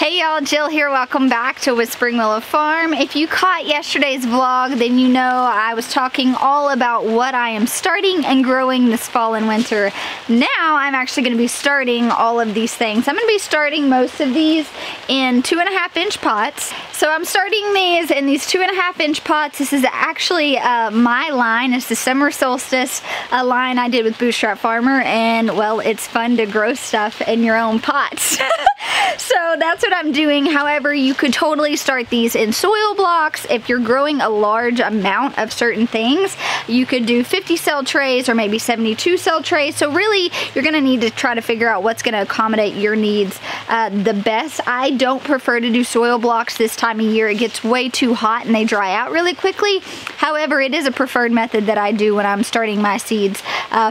Hey y'all, Jill here. Welcome back to Whispering Willow Farm. If you caught yesterday's vlog, then you know I was talking all about what I am starting and growing this fall and winter. Now I'm actually going to be starting all of these things. I'm going to be starting most of these in 2.5 inch pots. So I'm starting these in these 2.5 inch pots. This is actually my line. It's the Summer Solstice line I did with Bootstrap Farmer, and well, it's fun to grow stuff in your own pots. So that's what I'm doing. However, you could totally start these in soil blocks. If you're growing a large amount of certain things, you could do 50 cell trays or maybe 72 cell trays. So really, you're gonna need to try to figure out what's gonna accommodate your needs the best. I don't prefer to do soil blocks this time of year. It gets way too hot and they dry out really quickly. However, it is a preferred method that I do when I'm starting my seeds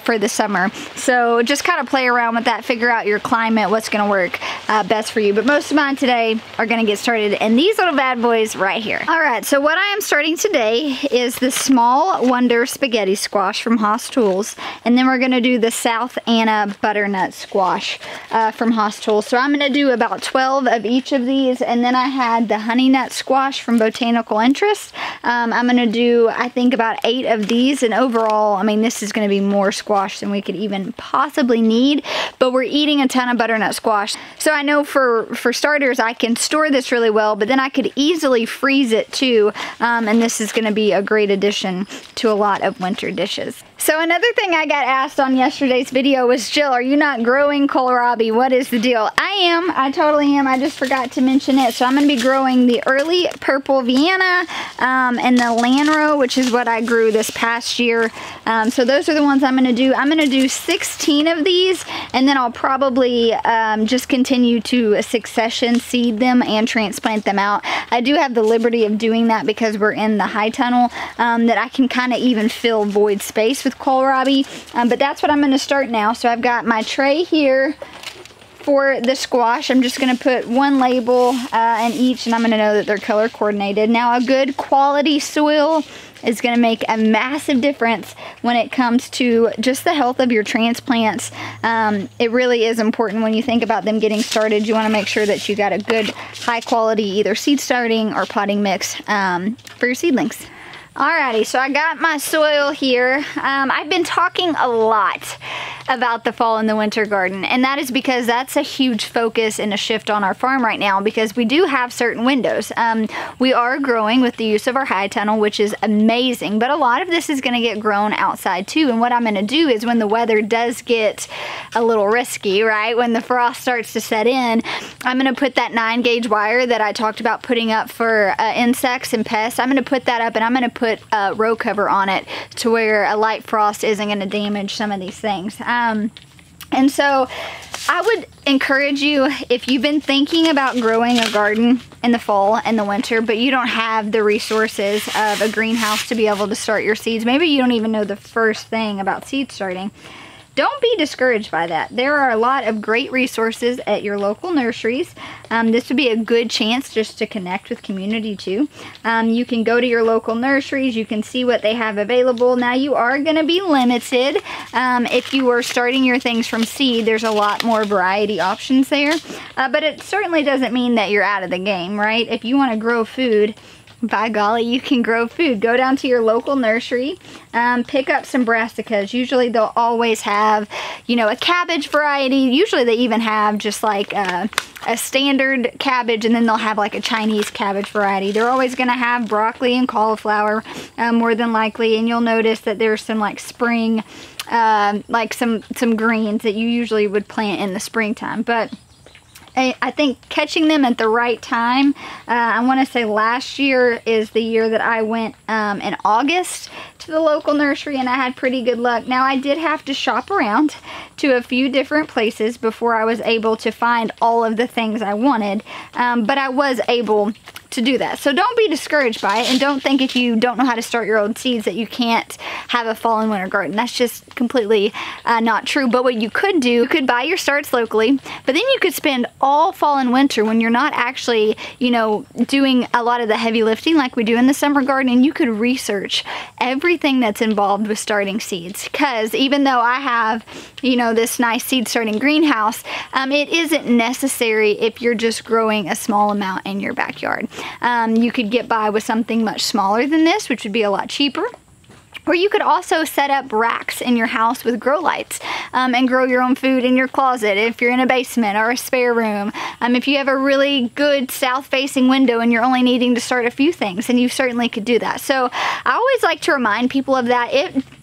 for the summer. So just kind of play around with that, figure out your climate, what's gonna work best for you. But most of mine today are gonna get started in these little bad boys right here. All right, so what I am starting today is the Small Wonder Spaghetti Squash from Haas Tools, and then we're gonna do the South Anna Butternut Squash from Haas Tools. So I'm gonna do about 12 of each of these, and then I had the Honey Nut Squash from Botanical Interests. I'm gonna do, I think, about 8 of these, and overall, I mean, this is gonna be more squash than we could even possibly need, but we're eating a ton of butternut squash. So I know for starters, I can store this really well, but then I could easily freeze it too, and this is gonna be a great addition to a lot of winter dishes. So another thing I got asked on yesterday's video was, Jill, are you not growing kohlrabi? What is the deal? I am. I totally am. I just forgot to mention it. So I'm going to be growing the early purple Vienna and the Lanro, which is what I grew this past year. So those are the ones I'm going to do. I'm going to do 16 of these, and then I'll probably just continue to succession seed them and transplant them out. I do have the liberty of doing that because we're in the high tunnel, that I can kind of even fill void space with kohlrabi, but that's what I'm going to start now. So I've got my tray here for the squash. I'm just going to put one label in each, and I'm going to know that they're color coordinated. Now, a good quality soil is going to make a massive difference when it comes to just the health of your transplants. It really is important when you think about them getting started. You want to make sure that you got a good high quality either seed starting or potting mix for your seedlings. Alrighty, so I got my soil here. I've been talking a lot about the fall and the winter garden, and that is because that's a huge focus and a shift on our farm right now, because we do have certain windows. We are growing with the use of our high tunnel, which is amazing, but a lot of this is going to get grown outside too. And what I'm going to do is, when the weather does get a little risky, right, when the frost starts to set in, I'm going to put that 9-gauge wire that I talked about putting up for insects and pests. I'm going to put that up, and I'm going to put a row cover on it to where a light frost isn't going to damage some of these things. And so I would encourage you, if you've been thinking about growing a garden in the fall and the winter, but you don't have the resources of a greenhouse to be able to start your seeds, maybe you don't even know the first thing about seed starting, don't be discouraged by that. There are a lot of great resources at your local nurseries. This would be a good chance just to connect with community too. You can go to your local nurseries. You can see what they have available. Now, you are going to be limited. If you are starting your things from seed, there's a lot more variety options there. But it certainly doesn't mean that you're out of the game, right? If you want to grow food, by golly, you can grow food. Go down to your local nursery, pick up some brassicas. Usually they'll always have, you know, a cabbage variety. Usually they even have just like a standard cabbage, and then they'll have like a Chinese cabbage variety. They're always going to have broccoli and cauliflower, more than likely, and you'll notice that there's some like spring, like some greens that you usually would plant in the springtime. But I think catching them at the right time, I want to say last year is the year that I went in August to the local nursery, and I had pretty good luck. Now, I did have to shop around to a few different places before I was able to find all of the things I wanted, but I was able to do that. So don't be discouraged by it, and don't think if you don't know how to start your own seeds that you can't have a fall and winter garden. That's just completely not true. But what you could do, you could buy your starts locally, but then you could spend all fall and winter when you're not actually, you know, doing a lot of the heavy lifting like we do in the summer garden, and you could research everything that's involved with starting seeds. Because even though I have, you know, this nice seed starting greenhouse, it isn't necessary if you're just growing a small amount in your backyard. You could get by with something much smaller than this, which would be a lot cheaper. Or you could also set up racks in your house with grow lights and grow your own food in your closet if you're in a basement or a spare room. If you have a really good south-facing window and you're only needing to start a few things, then you certainly could do that. So I always like to remind people of that.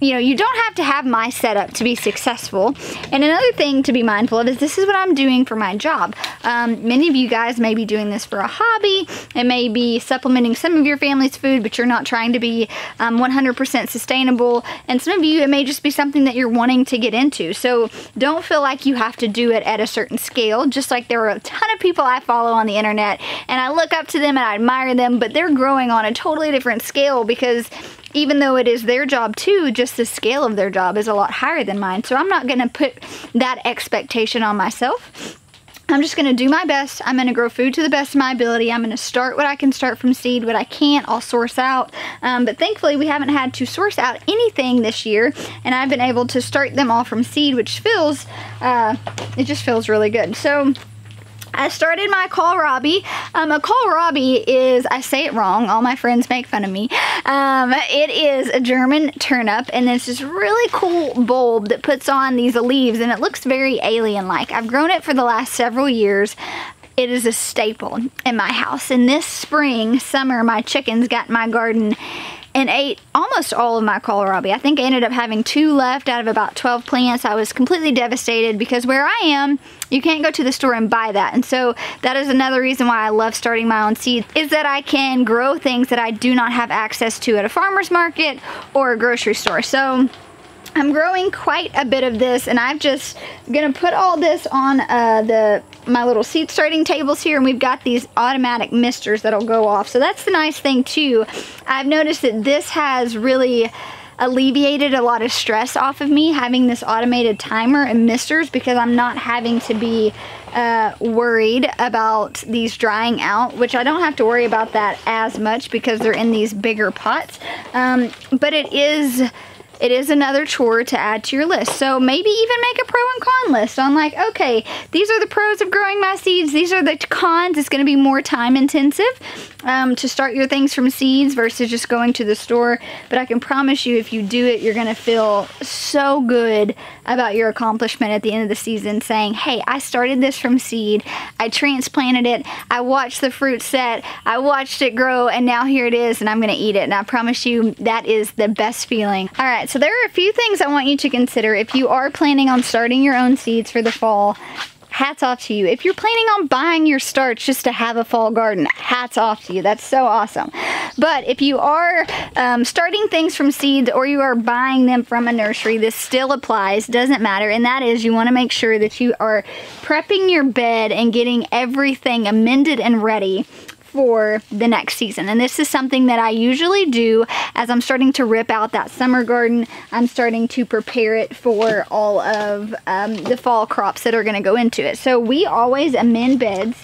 You know, you don't have to have my setup to be successful. And another thing to be mindful of is this is what I'm doing for my job. Many of you guys may be doing this for a hobby. It may be supplementing some of your family's food, but you're not trying to be 100% sustainable. And some of you, it may just be something that you're wanting to get into. So don't feel like you have to do it at a certain scale. Just like there are a ton of people I follow on the internet, and I look up to them and I admire them, but they're growing on a totally different scale, because even though it is their job too, just the scale of their job is a lot higher than mine. So I'm not going to put that expectation on myself. I'm just going to do my best. I'm going to grow food to the best of my ability. I'm going to start what I can start from seed. What I can't, I'll source out. But thankfully, we haven't had to source out anything this year, and I've been able to start them all from seed, which feels, it just feels really good. So I started my kohlrabi. A kohlrabi is, I say it wrong, all my friends make fun of me. It is a German turnip, and it's this really cool bulb that puts on these leaves, and it looks very alien-like. I've grown it for the last several years. It is a staple in my house. And this summer, my chickens got in my garden and ate almost all of my kohlrabi. I think I ended up having 2 left out of about 12 plants. I was completely devastated because where I am, you can't go to the store and buy that. And so that is another reason why I love starting my own seeds, is that I can grow things that I do not have access to at a farmer's market or a grocery store. So I'm growing quite a bit of this, and I'm just gonna put all this on my little seed starting tables here, and we've got these automatic misters that'll go off. So that's the nice thing too. I've noticed that this has really alleviated a lot of stress off of me, having this automated timer and misters, because I'm not having to be worried about these drying out, which I don't have to worry about that as much because they're in these bigger pots. But it is another chore to add to your list. So maybe even make a pro and con list on, like, okay, these are the pros of growing my seeds, these are the cons. It's going to be more time intensive to start your things from seeds versus just going to the store. But I can promise you, if you do it, you're going to feel so good about your accomplishment at the end of the season, saying, hey, I started this from seed, I transplanted it, I watched the fruit set, I watched it grow, and now here it is, and I'm going to eat it. And I promise you, that is the best feeling. All right, so there are a few things I want you to consider if you are planning on starting your own seeds for the fall. Hats off to you. If you're planning on buying your starts just to have a fall garden, hats off to you. That's so awesome. But if you are starting things from seeds, or you are buying them from a nursery, this still applies, doesn't matter. And that is, you want to make sure that you are prepping your bed and getting everything amended and ready for the next season. And this is something that I usually do as I'm starting to rip out that summer garden. I'm starting to prepare it for all of the fall crops that are going to go into it. So we always amend beds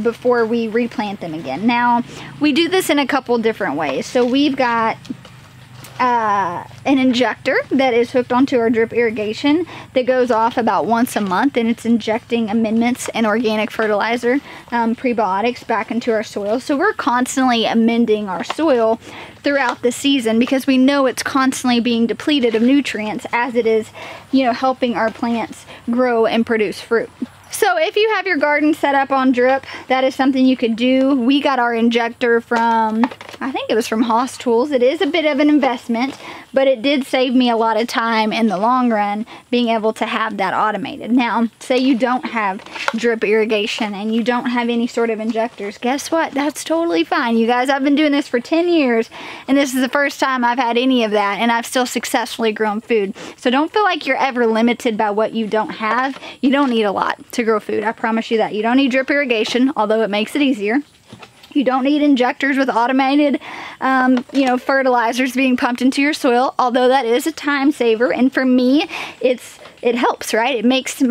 before we replant them again. Now, we do this in a couple different ways. So we've got an injector that is hooked onto our drip irrigation that goes off about once a month, and it's injecting amendments and organic fertilizer, prebiotics, back into our soil. So we're constantly amending our soil throughout the season because we know it's constantly being depleted of nutrients as it is, you know, helping our plants grow and produce fruit. So if you have your garden set up on drip, that is something you could do. We got our injector from, I think it was from Haas Tools. It is a bit of an investment, but it did save me a lot of time in the long run being able to have that automated. Now, say you don't have drip irrigation and you don't have any sort of injectors. Guess what? That's totally fine. You guys, I've been doing this for 10 years, and this is the first time I've had any of that, and I've still successfully grown food. So don't feel like you're ever limited by what you don't have. You don't need a lot to grow food. I promise you that. You don't need drip irrigation, although it makes it easier. You don't need injectors with automated, you know, fertilizers being pumped into your soil, although that is a time saver. And for me, it helps, right? It makes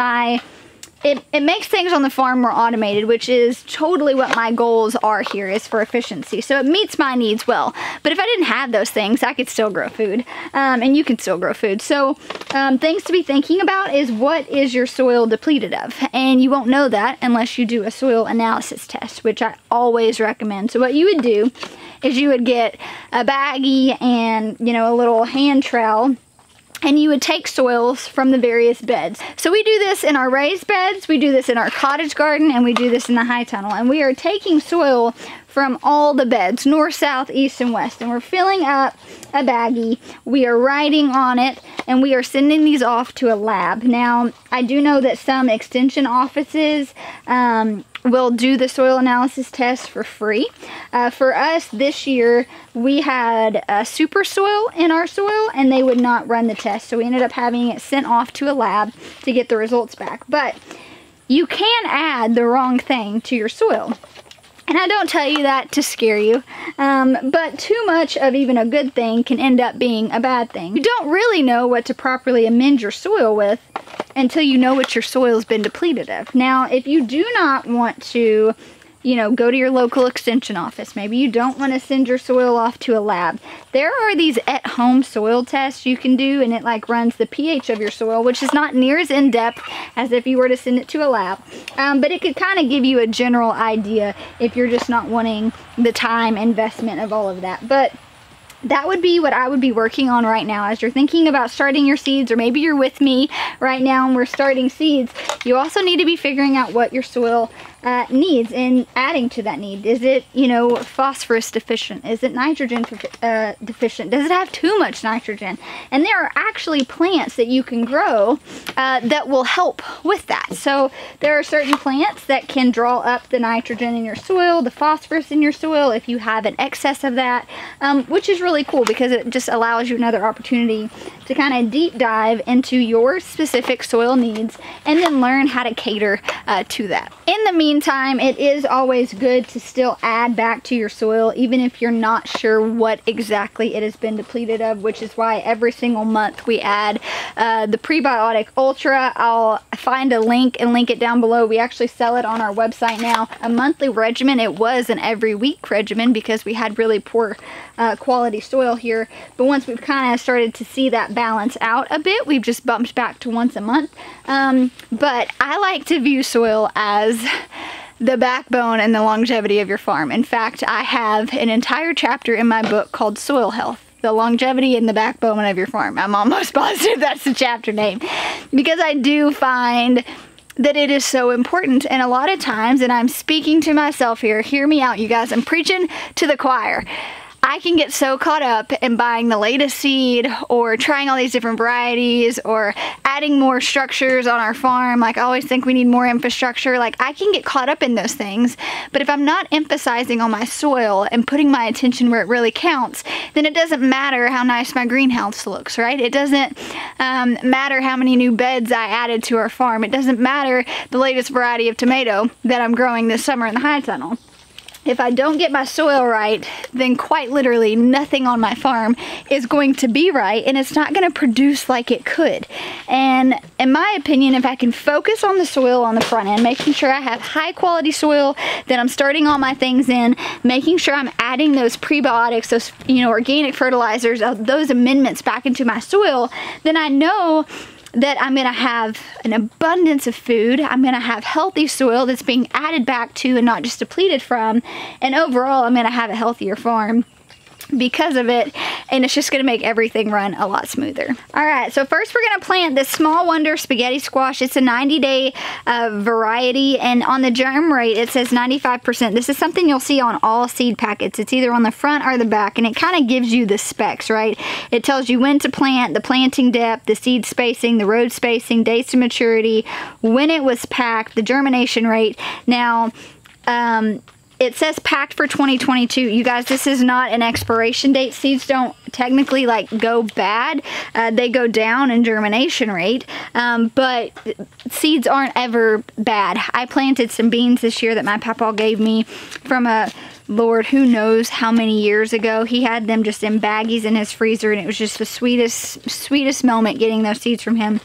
it makes things on the farm more automated, which is totally what my goals are here, is for efficiency. So it meets my needs well. But if I didn't have those things, I could still grow food. And you can still grow food. So things to be thinking about is, what is your soil depleted of? And you won't know that unless you do a soil analysis test, which I always recommend. So what you would do is you would get a baggie and, you know, a little hand trowel, and you would take soils from the various beds. So we do this in our raised beds, we do this in our cottage garden, and we do this in the high tunnel. And we are taking soil from all the beds, north, south, east, and west. And we're filling up a baggie, we are writing on it, and we are sending these off to a lab. Now, I do know that some extension offices will do the soil analysis test for free. For us this year, we had super soil in our soil, and they would not run the test. So we ended up having it sent off to a lab to get the results back. But you can add the wrong thing to your soil. And I don't tell you that to scare you, but too much of even a good thing can end up being a bad thing. You don't really know what to properly amend your soil with until you know what your soil's been depleted of. Now, if you do not want to, you know, go to your local extension office, maybe you don't want to send your soil off to a lab, there are these at-home soil tests you can do, and it like runs the pH of your soil, which is not near as in-depth as if you were to send it to a lab, but it could kind of give you a general idea if you're just not wanting the time investment of all of that. But that would be what I would be working on right now as you're thinking about starting your seeds, or maybe you're with me right now and we're starting seeds. You also need to be figuring out what your soil needs and adding to that need. Is it, you know, phosphorus deficient? Is it nitrogen deficient? Does it have too much nitrogen? And there are actually plants that you can grow that will help with that. So there are certain plants that can draw up the nitrogen in your soil, the phosphorus in your soil, if you have an excess of that, which is really cool because it just allows you another opportunity to kind of deep dive into your specific soil needs and then learn how to cater to that. In the meantime, it is always good to still add back to your soil, even if you're not sure what exactly it has been depleted of, which is why every single month we add the Prebiotic Ultra. I'll find a link and link it down below. We actually sell it on our website now. A monthly regimen. It was an every week regimen because we had really poor quality soil here, but once we've kind of started to see that balance out a bit, we've just bumped back to once a month. But I like to view soil as the backbone and the longevity of your farm. In fact, I have an entire chapter in my book called Soil Health, the longevity and the backbone of your farm. I'm almost positive that's the chapter name, because I do find that it is so important. And a lot of times, and I'm speaking to myself here, hear me out you guys, I'm preaching to the choir. I can get so caught up in buying the latest seed or trying all these different varieties or adding more structures on our farm. Like, I always think we need more infrastructure. Like, I can get caught up in those things, but if I'm not emphasizing on my soil and putting my attention where it really counts, then it doesn't matter how nice my greenhouse looks, right? It doesn't matter how many new beds I added to our farm. It doesn't matter the latest variety of tomato that I'm growing this summer in the high tunnel. If I don't get my soil right, then quite literally nothing on my farm is going to be right, and it's not going to produce like it could. And in my opinion, if I can focus on the soil on the front end, making sure I have high quality soil that I'm starting all my things in, making sure I'm adding those prebiotics, those, you know, organic fertilizers, those amendments back into my soil, then I know that I'm going to have an abundance of food. I'm going to have healthy soil that's being added back to and not just depleted from. And overall, I'm going to have a healthier farm because of it, and it's just going to make everything run a lot smoother. Alright, so first we're going to plant this Small Wonder spaghetti squash. It's a 90-day variety, and on the germ rate it says 95%. This is something you'll see on all seed packets. It's either on the front or the back, and it kind of gives you the specs, right? It tells you when to plant, the planting depth, the seed spacing, the road spacing, days to maturity, when it was packed, the germination rate. Now, it says packed for 2022. You guys, this is not an expiration date. Seeds don't technically like go bad. They go down in germination rate, but seeds aren't ever bad. I planted some beans this year that my papa gave me from Lord, who knows how many years ago. He had them just in baggies in his freezer, and it was just the sweetest moment getting those seeds from him.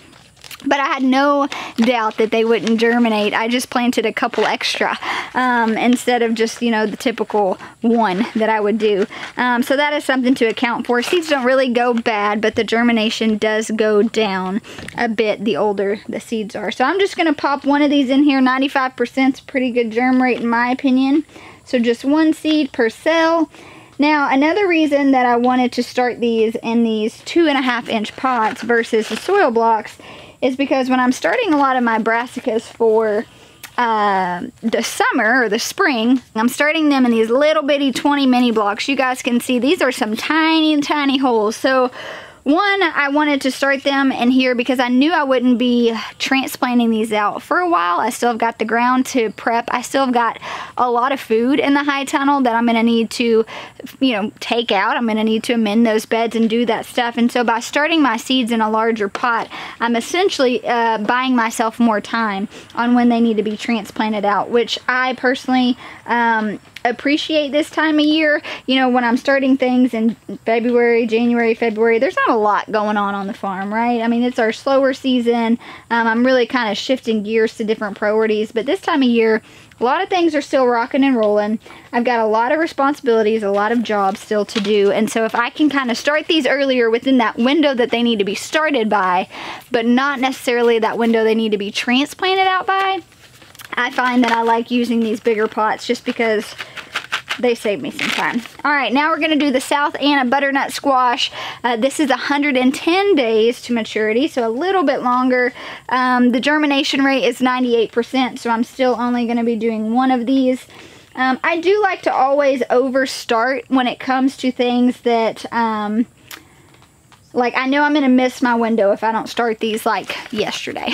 But I had no doubt that they wouldn't germinate. I just planted a couple extra instead of just, you know, the typical one that I would do. So that is something to account for. Seeds don't really go bad, but the germination does go down a bit the older the seeds are. So I'm just going to pop one of these in here. 95% is a pretty good germ rate in my opinion. So just one seed per cell. Now, another reason that I wanted to start these in these 2.5-inch pots versus the soil blocks is because when I'm starting a lot of my brassicas for the summer or the spring, I'm starting them in these little bitty 20 mini blocks. You guys can see these are some tiny holes. So one, I wanted to start them in here because I knew I wouldn't be transplanting these out for a while. I still have got the ground to prep. I still have got a lot of food in the high tunnel that I'm going to need to, you know, take out. I'm going to need to amend those beds and do that stuff. And so by starting my seeds in a larger pot, I'm essentially buying myself more time on when they need to be transplanted out, which I personally appreciate this time of year. You know, when I'm starting things in February, January, February, there's not a lot going on the farm, right? I mean, it's our slower season. I'm really kind of shifting gears to different priorities, but this time of year, a lot of things are still rocking and rolling. I've got a lot of responsibilities, a lot of jobs still to do, and so if I can kind of start these earlier within that window that they need to be started by, but not necessarily that window they need to be transplanted out by, I find that I like using these bigger pots just because they save me some time. All right, now we're gonna do the South Anna butternut squash. This is 110 days to maturity, so a little bit longer. The germination rate is 98%, so I'm still only gonna be doing one of these. I do like to always overstart when it comes to things that, like, I know I'm gonna miss my window if I don't start these like yesterday.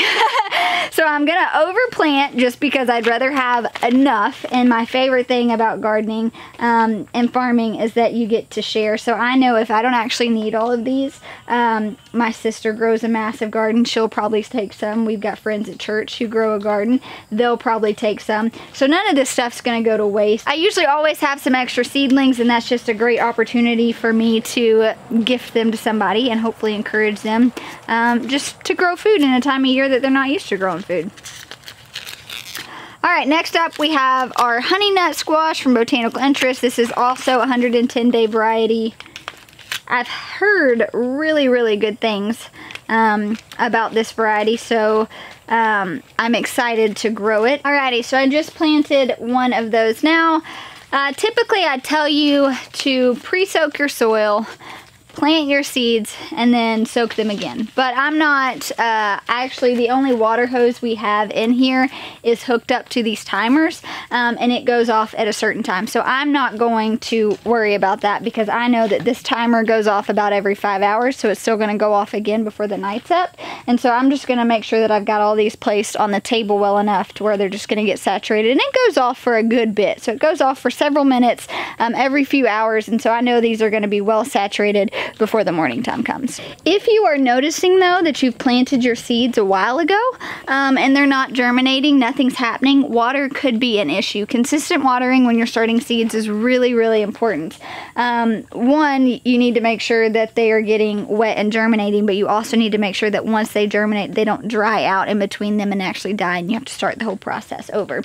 So I'm gonna overplant just because I'd rather have enough. And my favorite thing about gardening and farming is that you get to share. So I know if I don't actually need all of these, my sister grows a massive garden. She'll probably take some. We've got friends at church who grow a garden. They'll probably take some. So none of this stuff's gonna go to waste. I usually always have some extra seedlings, and that's just a great opportunity for me to gift them to somebody and hopefully encourage them just to grow food in a time of year that they're not used to growing food. All right, next up we have our honey nut squash from Botanical Interests. This is also a 110-day variety. I've heard really good things about this variety, so I'm excited to grow it. Alrighty, so I just planted one of those now. Typically I tell you to pre-soak your soil, plant your seeds, and then soak them again. But I'm not, actually the only water hose we have in here is hooked up to these timers, and it goes off at a certain time. So I'm not going to worry about that because I know that this timer goes off about every 5 hours, so it's still gonna go off again before the night's up. And so I'm just gonna make sure that I've got all these placed on the table well enough to where they're just gonna get saturated. And it goes off for a good bit. So it goes off for several minutes every few hours, and so I know these are gonna be well saturated before the morning time comes. If you are noticing though that you've planted your seeds a while ago and they're not germinating, nothing's happening, water could be an issue. Consistent watering when you're starting seeds is really important. One, you need to make sure that they are getting wet and germinating, but you also need to make sure that once they germinate, they don't dry out in between them and actually die, and you have to start the whole process over.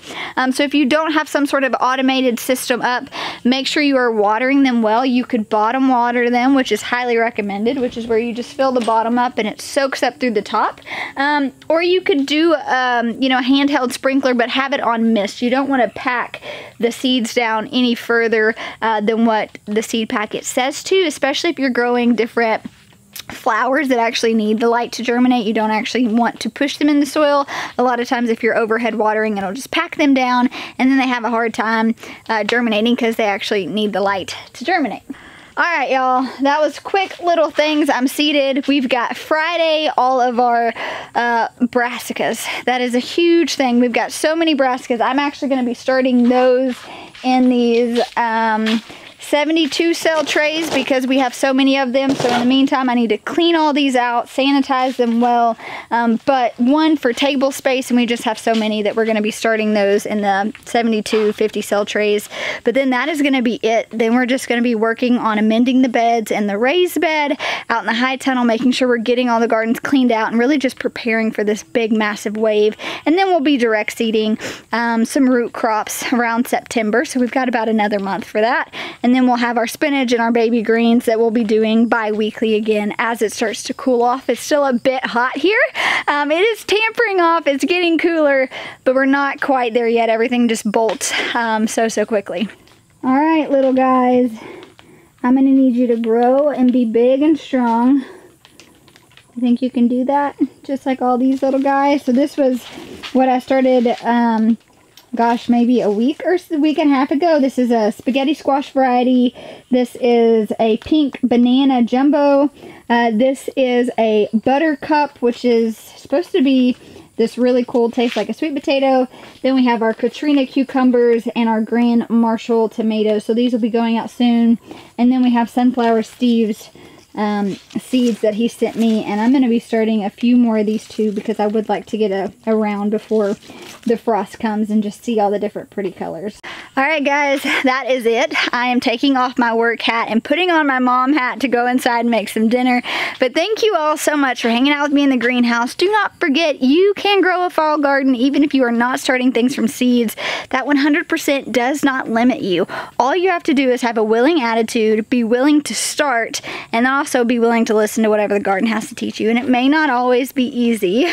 So if you don't have some sort of automated system up, make sure you are watering them well. You could bottom water them, which is highly recommended, which is where you just fill the bottom up and it soaks up through the top. Or you could do you know, a handheld sprinkler, but have it on mist. You don't want to pack the seeds down any further than what the seed packet says to, especially if you're growing different flowers that actually need the light to germinate. You don't actually want to push them in the soil. A lot of times if you're overhead watering, it'll just pack them down, and then they have a hard time germinating because they actually need the light to germinate. All right, y'all, that was quick little things. I'm seated. We've got Friday, all of our brassicas. That is a huge thing. We've got so many brassicas. I'm actually going to be starting those in these 72 cell trays because we have so many of them. So in the meantime, I need to clean all these out, sanitize them well. But one for table space, and we just have so many that we're going to be starting those in the 72 50 cell trays. But then that is going to be it. Then we're just going to be working on amending the beds and the raised bed out in the high tunnel, making sure we're getting all the gardens cleaned out and really just preparing for this big massive wave. And then we'll be direct seeding some root crops around September. So we've got about another month for that. And then we'll have our spinach and our baby greens that we'll be doing bi-weekly again as it starts to cool off. It's still a bit hot here. It is tampering off. It's getting cooler, but we're not quite there yet. Everything just bolts so quickly. All right, little guys. I'm going to need you to grow and be big and strong. I think you can do that, just like all these little guys. So this was what I started, gosh, maybe a week and a half ago. This is a spaghetti squash variety. This is a pink banana jumbo. This is a buttercup, which is supposed to be this really cool taste like a sweet potato. Then we have our Katrina cucumbers and our Grand Marshall tomatoes. So these will be going out soon. And then we have Sunflower Steve's seeds that he sent me, and I'm going to be starting a few more of these too because I would like to get a round before the frost comes and just see all the different pretty colors. Alright guys, that is it. I am taking off my work hat and putting on my mom hat to go inside and make some dinner. But thank you all so much for hanging out with me in the greenhouse. Do not forget, you can grow a fall garden even if you are not starting things from seeds. That 100% does not limit you. All you have to do is have a willing attitude, be willing to start, and also be willing to listen to whatever the garden has to teach you. And it may not always be easy.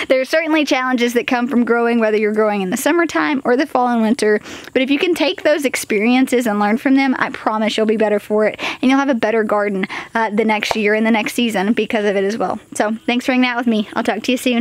There are certainly challenges that come from growing, whether you're growing in the summertime or the fall and winter. But if you can take those experiences and learn from them, I promise you'll be better for it. And you'll have a better garden the next year and the next season because of it as well. So thanks for hanging out with me. I'll talk to you soon.